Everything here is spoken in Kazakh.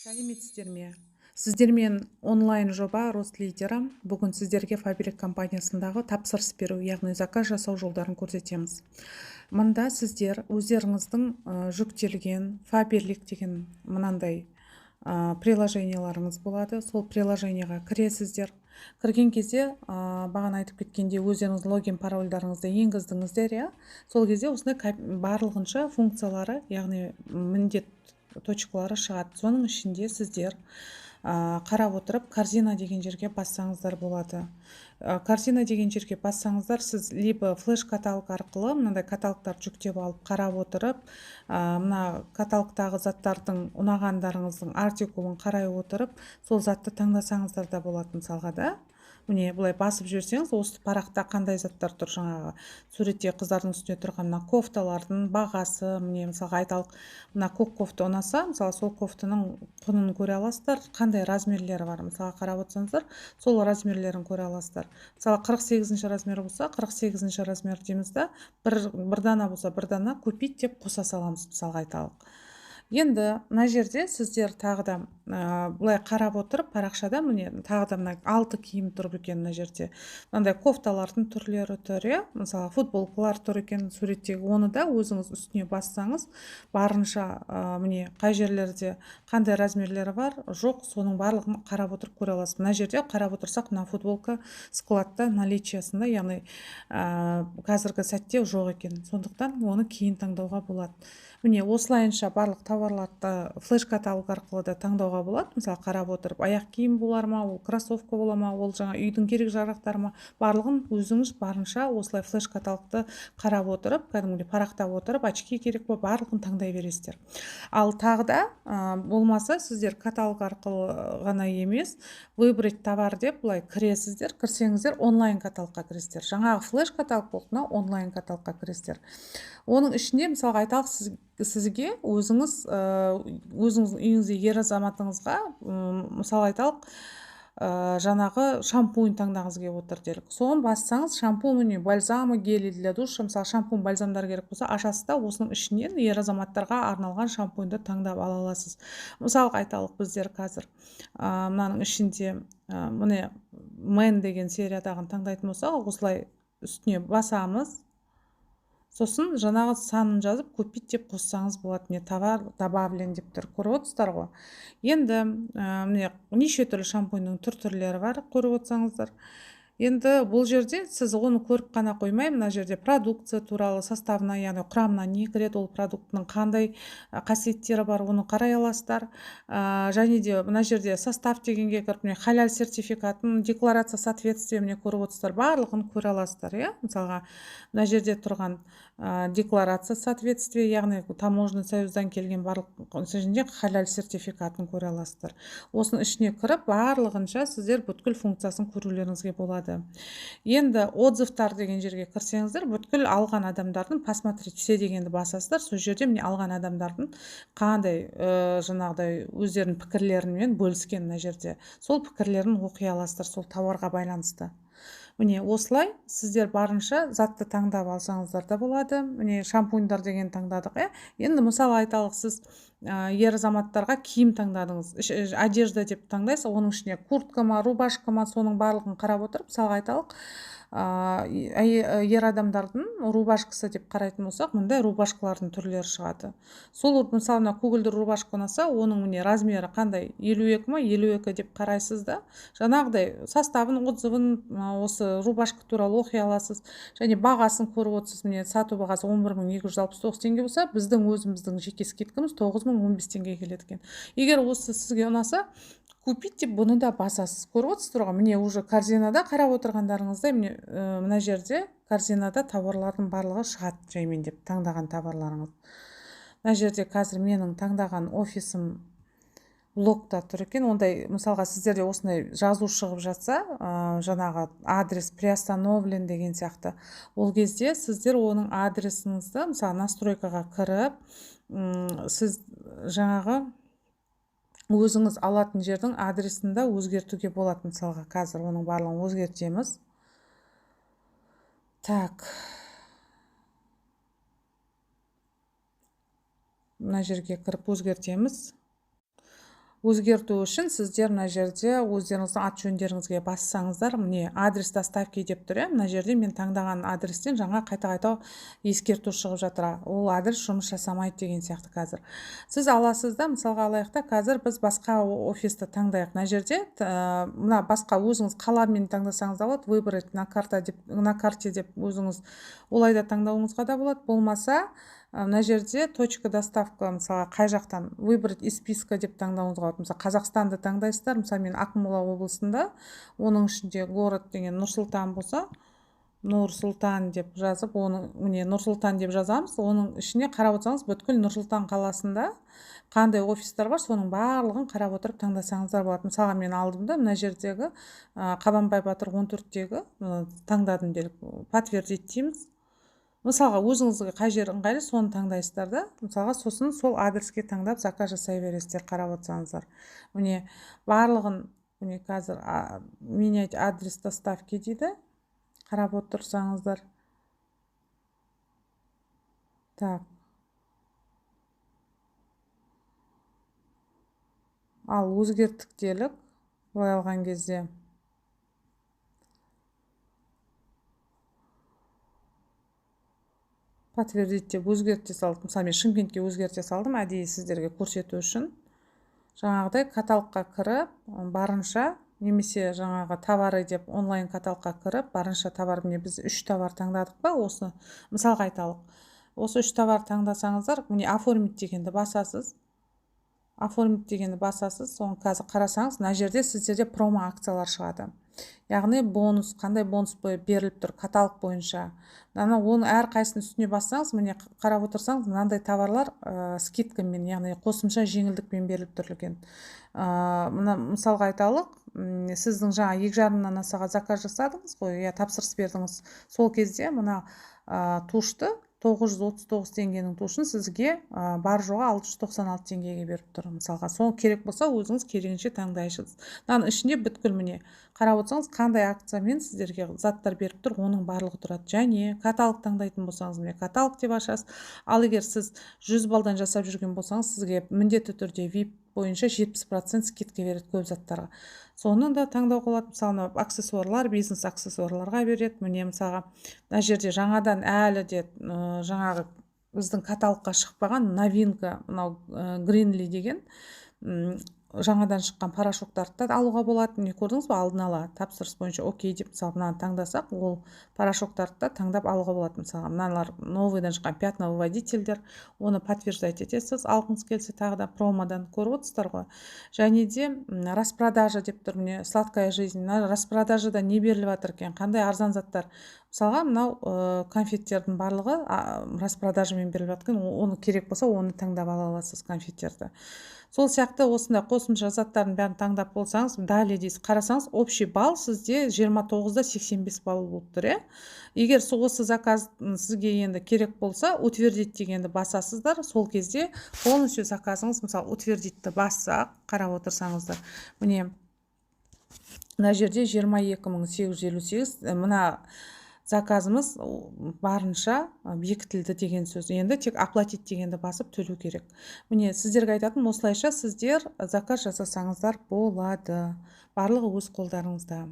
Сәлеметсіздер ме? Сіздермен онлайн жоба Ростлидері. Бүгін сіздерге Фабрик компаниясындағы тапсырыс беру, яғни заказ жасау жолдарын көрсетеміз. Мында сіздер өздеріңіздің жүктелген Фаберлик деген мынандай приложенияларыңыз болады. Сол приложенияға кіресіздер. Кірген кезде бағана айтып кеткенде өздеріңіз логин парольдарыңызды енгіздіңіздер, сол кезде осындай барлығынша функциялары, яғни міндет точкалары шығады. Соның ішінде сіздер қарап отырып корзина деген жерге бассаңыздар болады. Корзина деген жерге бассаңыздар, сіз либо флеш каталог арқылы мынандай каталогтарды жүктеп алып қарап отырып, мына каталогтағы заттардың ұнағандарыңыздың артикулын қарай отырып, сол затты таңдасаңыздар да болады. Мысалға да міне былай басып жіберсеңіз, осы парақта қандай заттар тұр, жаңағы суретте қыздардың үстіне тұрған мына кофталардың бағасы, міне мысалға айталық, мына көк кофта ұнаса, мысалы сол кофтаның құнын көре аласыздар, қандай размерлері бар, мысалға қарап отырсаңыздар, сол размерлерін көре аласыздар. Мысалы 48-ші размер болса, 48-ші размер дейміз да, бір дана болса, бір дана көпейт деп қоса саламыз, мысалға айталық. Енді мына жерде сіздер тағы да былай қарап отырып, парақшада міне тағы да мына 6 киім тұр екен мына жерде. Мынандай кофталардың түрлері тұр, мысалы футболкалар тұр екен суреттегі. Оны да өзіңіз үстіне бассаңыз, барынша міне қай жерлерде қандай размерлері бар, жоқ, соның барлығын қарап отырып көре аласыз. Мына жерде қарап отырсақ, мына футболка складта наличиясында, яғни қазіргі сәтте жоқ екен. Сондықтан оны кейін таңдауға болады. Міне осылайынша барлық тауарларды флеш каталог арқылы да таңдауға болады. Мысалы қарап отырып, аяқ киім болар ма, ол кроссовка бола ма, ол жаңа үйдің керек жарақтары ма, барлығын өзіңіз барынша осылай флеш каталогты қарап отырып, кәдімгідей парақтап отырып, очки керек па, барлығын таңдай бересіздер. Ал тағы да болмаса сіздер каталог арқылы ғана емес, выбрать товар деп былай кіресіздер, кірсеңіздер онлайн каталогқа кіресіздер. Жаңағы флеш каталог болғанда онлайн каталогқа кіресіздер. Оның ішінде мысалға айталық, сізге өзіңіз үйіңізде ер азаматыңызға мысалы айталық, жаңағы шампунь таңдағыңыз келіп отыр делік. Соны бассаңыз, шампунь, бальзамы, гели для душа, мысалы шампунь, бальзамдар керек болса, ашасыз да осының ішінен ер азаматтарға арналған шампуньді таңдап ала аласыз. Мысалға айталық, біздер қазір мынаның ішінде міне мен деген сериядағын таңдайтын болсақ, осылай үстіне басамыз. Сосын жаңағы санын жазып купить деп қоссаңыз болады. Не товар добавлен деп тұр. Көріп отырсыздар ғой. Енді міне неше түрлі шампуньның түрлері бар, көріп отырсаңыздар. Енді бұл жерде сіз оны көріп қана қоймай, мына жерде продукция туралы, составына, яғни құрамына не кіреді, ол продукттың қандай қасиеттері бар, оны қарай аласыздар. Және де мына жерде состав дегенге кіріп, халал сертификатын, декларация соответствия міне көріп отырсыздар, барлығын көре аласыздар, мысалға мына жерде тұрған декларация соответствия, яғни таможенный союздан келген барлық ішінде халал сертификатын көре аласыздар. Осының ішіне кіріп, барлығынша сіздер бүткіл функциясын көрулеріңізге болады. Енді отзывтар деген жерге кірсеңіздер, бүткіл алған адамдардың посмотреть все дегенді басасыздар. Сол жерде міне алған адамдардың қандай жаңағыдай өздерінің пікірлерімен бөліскен мына жерде. Сол пікірлерін оқи аласыздар, сол тауарға байланысты. Міне осылай сіздер барынша затты таңдап алсаңыздар да болады. Міне шампуньдар деген таңдадық. Енді мысалы айталық, сіз ер азаматтарға киім таңдадыңыз, одежда деп таңдайсыз, оның ішіне куртка ма, рубашка ма, соның барлығын қарап отырып, мысалға айталық, ер адамдардың рубашкасы деп қарайтын болсақ, мындай рубашкалардың түрлері шығады. Сол мысалы көгілдір рубашка ұнаса, оның міне размері қандай, 52 ма, 52 деп қарайсыз да, жаңағыдай составын, отзывын осы рубашка туралы оқи аласыз. Және бағасын көріп отырсыз, міне сату бағасы 11.269 теңге болса, біздің өзіміздің жеке скидкамыз 9.015 теңге келеді екен. Егер осы сізге ұнаса, купить деп бұны да басасыз. Көріп отырсыздар ғой, міне уже корзинада қарап отырғандарыңызда, мына жерде корзинада тауарлардың барлығы шығады жаймен деп таңдаған товарларыңыз. Мына жерде қазір менің таңдаған офисім блокта тұр екен. Ондай мысалға сіздерде осындай жазу шығып жатса, жаңағы адрес приостановлен деген сияқты, ол кезде сіздер оның адресіңізді мысалы настройкаға кіріп, сіз жаңағы өзіңіз алатын жердің адресін да өзгертуге болады. Мысалға қазір оның барлығын өзгертеміз. Так, мына жерге кіріп өзгертеміз. өзгерту үшін сіздер мына жерде өздеріңіздің ат жөндеріңізге бассаңыздар, міне адрес доставки деп тұр. Мына жерде мен таңдаған адрестен жаңа қайта ескерту шығып жатыр. Ол адрес жұмыс жасамайды деген сияқты қазір. Сіз аласыз да, мысалға алайықта, қазір біз басқа офисті таңдайық. Мына жерде мына басқа өзіңіз қаламен таңдасаңыз да болады, выбрать на карте деп өзіңіз олай да таңдауыңызға да болады. Болмаса мына жерде точка доставка, мысалы қай жақтан выбрать из списка деп таңдауыңызға болады. Мысалы Қазақстанды таңдайсыздар. Мысалы мен Ақмола облысында, оның ішінде город деген Нұр-Сұлтан болса, Нұр-Сұлтан деп жазып, оның міне Нұр-Сұлтан деп жазамыз. Оның ішіне қарап отырсаңыз, бүткіл Нұр-Сұлтан қаласында қандай офистер бар, соның барлығын қарап отырып таңдасаңыздар болады. Мысалға мен алдым да, мына жердегі Қабанбай Батыр 14-тегі таңдадым делік. Подтвердить дейміз. Мысалға өзіңізге қай жер ыңғайлы, соны таңдайсыздар да. Мысалға сосын сол адреске таңдап заказ жасай бересіздер, қарап отырсаңыздар. Міне барлығын, міне қазір менять адрес доставки дейді. Қарап отырсаңыздар. Так. Ал өзгерттік делік. Былай алған кезде. Подтвердить деп өзгерте салдым. Мысалы мен Шымкентке өзгерте салдым, әдейі сіздерге көрсету үшін. Жаңағыдай каталогқа кіріп, барынша, немесе жаңағы товары деп онлайн каталогқа кіріп, барынша товар, міне біз 3 товар таңдадық па, осы мысалға айталық. Осы 3 товар таңдасаңыздар, міне оформить дегенді басасыз. Оформить дегенді басасыз, соны қазір қарасаңыз, мына жерде сіздерде промо акциялар шығады. Яғни бонус, қандай бонус беріліп тұр каталог бойынша. Оны әр қайсының үстіне бассаңыз, міне қарап отырсаңыз, мынандай товарлар скидкамен, яғни қосымша жеңілдікпен беріліп тұр екен. Мына мысалға айталық, сіздің жаңа 2,5-нан асаға заказ жасадыңыз ғой, я тапсырыс бердіңіз. Сол кезде мына тушты 939 теңгенің тушын сізге бар жоға 696 теңгеге беріп тұр. Мысалға, сол керек болса, өзіңіз керегінше таңдайсыз. Мынаның ішінде бүткіл міне қарап отырсаңыз, қандай акциямен сіздерге заттар беріп тұр, оның барлығы тұрады. Және каталог таңдайтын болсаңыз, міне каталог деп ашасыз. Ал егер сіз 100 балдан жасап жүрген болсаңыз, сізге міндетті түрде VIP бойынша 70% скидка береді көп заттарға. Соны да таңдауға болады. Мысалы, аксессуарлар, бизнес аксессуарларға береді. Міне мысалға, мына жерде жаңадан әлі де жаңағы біздің каталогқа шықпаған новинка, мынау Greenly деген жаңадан шыққан порошоктарды алуға болады. Не көрдіңіз ба, алдын ала тапсырыс бойынша окей деп, мысалы, мынаны таңдасақ, ол порошоктарды таңдап алуға болады. Мысалы, мыналар новыйдан шыққан пятновыводительдер, оны подтверждать етесіз, алғыңыз келсе тағы да промодан көріп отырсыздар ғой. Және де распродажа деп тұр, міне сладкая жизнь. Распродажада не беріліп жатыр екен, қандай арзан заттар. Мысалға, мынау конфеттердің барлығы распродажамен беріліп жатқан, оны керек болса, оны таңдап ала аласыз конфеттерді. Сол сияқты осында қосымша заттардың бәрін таңдап болсаңыз, далее дейсіз, қарасаңыз, общий балл сізде 29-да 85 балл болып тұр. Егер осы заказ сізге енді керек болса, утвердить дегенді басасыздар. Сол кезде полностью заказыңыз, мысалы, утвердитті бассақ, қарап отырсаңыздар. Міне, мына жерде 22.858, мына заказымыз барынша бекітілді деген сөз. Енді тек оплатить дегенді басып төлеу керек. Міне сіздерге айтатын, осылайша сіздер заказ жасасаңыздар болады. Барлығы өз қолдарыңызда.